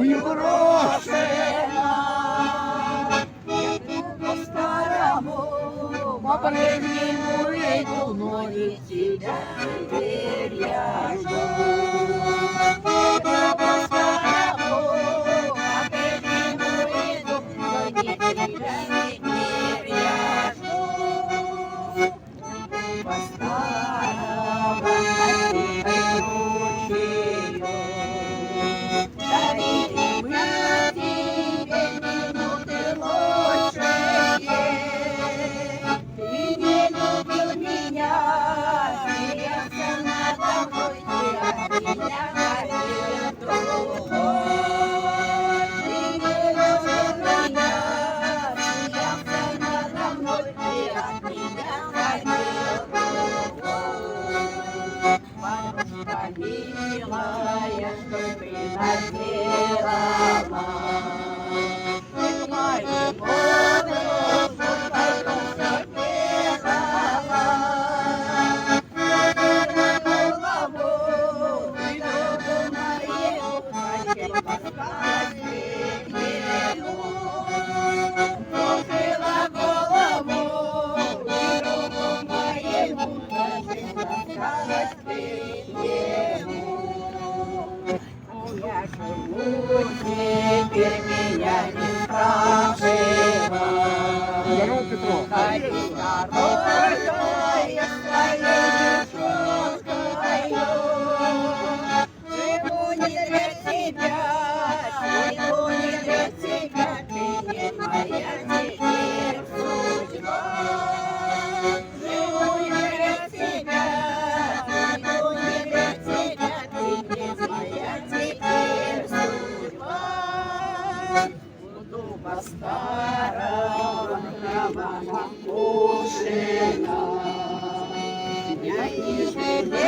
ой, брошена, Як по-старому, по-прежнему иду, но не тебя теперь я жду. Как по-старому, по-прежнему иду, но не тебя теперь я жду. По-старому, тихой ручею, дарили мы тебе минуты лучшие. Ты не любил меня, смеялся надо мной, ты от меня хотел другой. Ты не любил меня, смеялся надо мной, ты от меня хотел другой. Подружка милая, что ты наделала? Ты мою подругу только первого. На голову, ты другу моему хотел поставить петлю. Кружила голову, ты другу моему хотел поставить петлю. Я живу, теперь меня не спрашивай. Здорово, Петро. Ходи дорогой, я своей девчонкою. Живу не для тебя, живу не для тебя, ты не моя теперь судьба. Живу не для тебя, живу не для тебя, ты не моя теперь судьба. Буду по-старому на Пушина. Я не жалею.